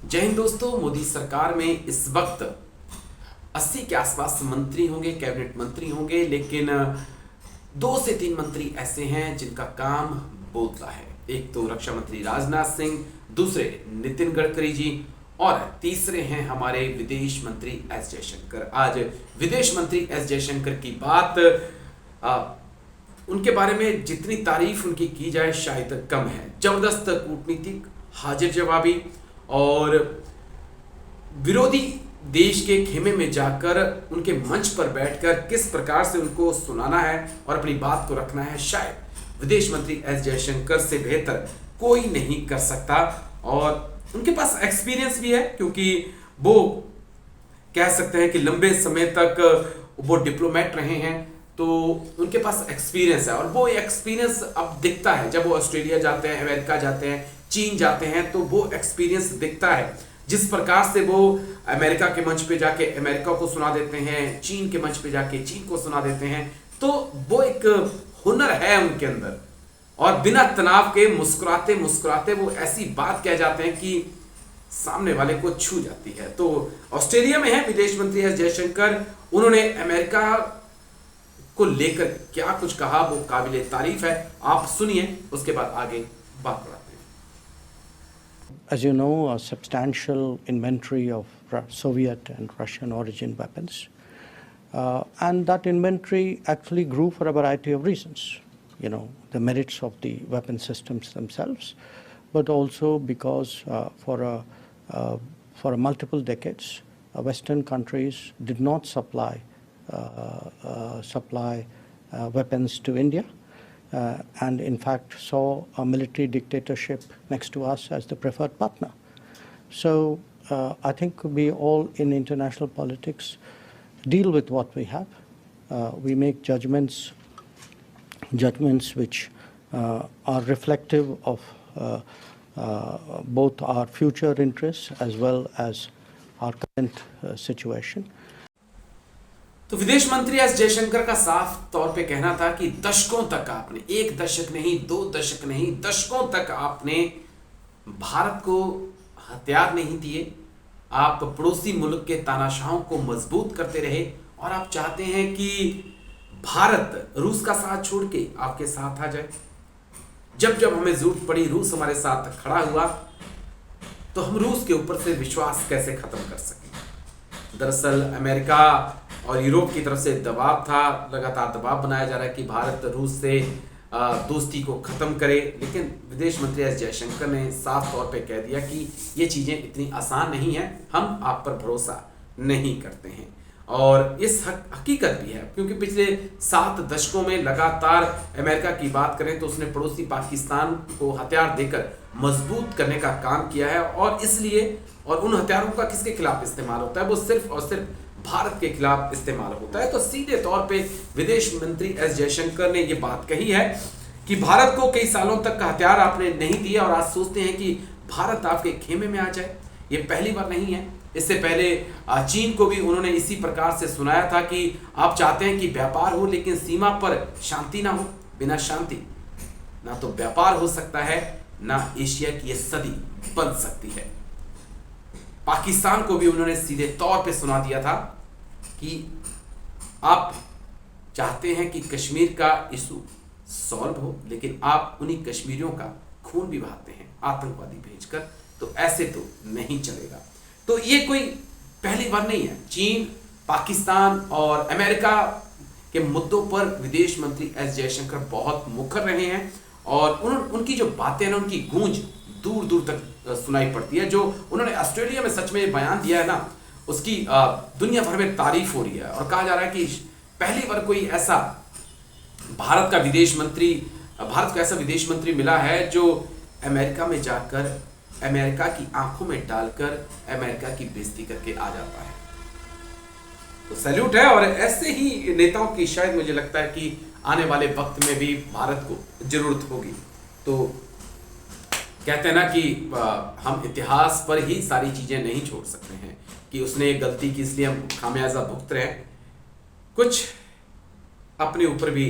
जय हिंद दोस्तों। मोदी सरकार में इस वक्त 80 के आसपास मंत्री होंगे, कैबिनेट मंत्री होंगे, लेकिन 2 से 3 मंत्री ऐसे हैं जिनका काम बोलता है। एक तो रक्षा मंत्री राजनाथ सिंह, दूसरे नितिन गडकरी जी और तीसरे हैं हमारे विदेश मंत्री एस जयशंकर। आज विदेश मंत्री एस जयशंकर की बात उनके बारे में जितनी तारीफ उनकी की जाए शायद कम है। जबरदस्त कूटनीतिक, हाजिर जवाबी और विरोधी देश के खेमे में जाकर उनके मंच पर बैठकर किस प्रकार से उनको सुनाना है और अपनी बात को रखना है, शायद विदेश मंत्री एस जयशंकर से बेहतर कोई नहीं कर सकता। और उनके पास एक्सपीरियंस भी है, क्योंकि वो कह सकते हैं कि लंबे समय तक वो डिप्लोमेट रहे हैं, तो उनके पास एक्सपीरियंस है। और वो एक्सपीरियंस अब दिखता है जब वो ऑस्ट्रेलिया जाते हैं, अमेरिका जाते हैं, चीन जाते हैं, तो वो एक्सपीरियंस दिखता है। जिस प्रकार से वो अमेरिका के मंच पे जाके अमेरिका को सुना देते हैं, चीन के मंच पे जाके चीन को सुना देते हैं, तो वो एक हुनर है उनके अंदर। और बिना तनाव के मुस्कुराते मुस्कुराते वो ऐसी बात कह जाते हैं कि सामने वाले को छू जाती है। तो ऑस्ट्रेलिया में है विदेश मंत्री एस जयशंकर। उन्होंने अमेरिका को लेकर क्या कुछ कहा, वो काबिले तारीफ है। आप सुनिए, उसके बाद आगे बात बढ़ाते हैं। As you know, a substantial inventory of Soviet and Russian origin weapons. And that inventory actually grew for a variety of reasons. You know, the merits of the weapon systems themselves, but also because for multiple decades, Western countries did not supply weapons to India. And in fact saw a military dictatorship next to us as the preferred partner. So I think we all in international politics deal with what we have. We make judgments which are reflective of both our future interests as well as our current situation. तो विदेश मंत्री S Jaishankar का साफ तौर पे कहना था कि दशकों तक आपने, 1 दशक नहीं, 2 दशक नहीं, दशकों तक आपने भारत को हथियार नहीं दिए। आप पड़ोसी मुल्क के तानाशाहों को मजबूत करते रहे और आप चाहते हैं कि भारत रूस का साथ छोड़ के आपके साथ आ जाए। जब जब हमें जरूरत पड़ी, रूस हमारे साथ खड़ा हुआ, तो हम रूस के ऊपर से विश्वास कैसे खत्म कर सकें। दरअसल अमेरिका और यूरोप की तरफ से दबाव था, लगातार दबाव बनाया जा रहा है कि भारत रूस से दोस्ती को खत्म करे। लेकिन विदेश मंत्री एस जयशंकर ने साफ तौर पे कह दिया कि ये चीज़ें इतनी आसान नहीं है, हम आप पर भरोसा नहीं करते हैं। और इस हकीकत भी है, क्योंकि पिछले 7 दशकों में लगातार अमेरिका की बात करें तो उसने पड़ोसी पाकिस्तान को हथियार देकर मजबूत करने का काम किया है। और इसलिए, और उन हथियारों का किसके खिलाफ इस्तेमाल होता है, वो सिर्फ और सिर्फ भारत के खिलाफ इस्तेमाल होता है। तो सीधे तौर पे विदेश मंत्री एस जयशंकर ने ये बात कही है कि भारत को कई सालों तक हथियार आपने नहीं दिए और आज सोचते हैं कि भारत आपके खेमे में आ जाए। ये पहली बार नहीं है। इससे पहले चीन को भी उन्होंने इसी प्रकार से सुनाया था कि आप चाहते हैं कि व्यापार हो, लेकिन सीमा पर शांति ना हो। बिना शांति ना तो व्यापार हो सकता है, ना एशिया की ये सदी बन सकती है। पाकिस्तान को भी उन्होंने सीधे तौर पे सुना दिया था कि आप चाहते हैं कि कश्मीर का इशू सॉल्व हो, लेकिन आप उन्हीं कश्मीरियों का खून भी बहाते हैं आतंकवादी भेजकर, तो ऐसे तो नहीं चलेगा। तो ये कोई पहली बार नहीं है। चीन, पाकिस्तान और अमेरिका के मुद्दों पर विदेश मंत्री एस जयशंकर बहुत मुखर रहे हैं और उनकी जो बातें हैं ना, उनकी गूंज दूर दूर तक सुनाई पड़ती है। जो उन्होंने ऑस्ट्रेलिया में सच में बयान दिया है ना, उसकी दुनिया भर में तारीफ हो रही है। और कहा जा रहा है कि पहली बार कोई ऐसा भारत को ऐसा विदेश मंत्री मिला है जो अमेरिका में जाकर अमेरिका की आंखों में डालकर अमेरिका की बेइज्जती करके आ जाता है। तो सैल्यूट है। और ऐसे ही नेताओं की शायद मुझे लगता है कि आने वाले वक्त में भी भारत को जरूरत होगी। तो कहते हैं ना कि हम इतिहास पर ही सारी चीजें नहीं छोड़ सकते हैं कि उसने गलती की इसलिए हम खामियाजा भुगत रहे हैं। कुछ अपने ऊपर भी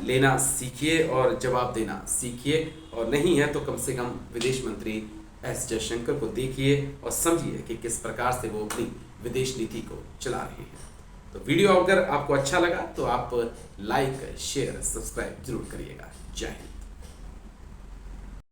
लेना सीखिए और जवाब देना सीखिए, और नहीं है तो कम से कम विदेश मंत्री एस जयशंकर को देखिए और समझिए कि किस प्रकार से वो अपनी विदेश नीति को चला रहे हैं। तो वीडियो अगर आपको अच्छा लगा तो आप लाइक, शेयर, सब्सक्राइब जरूर करिएगा। जय हिंद।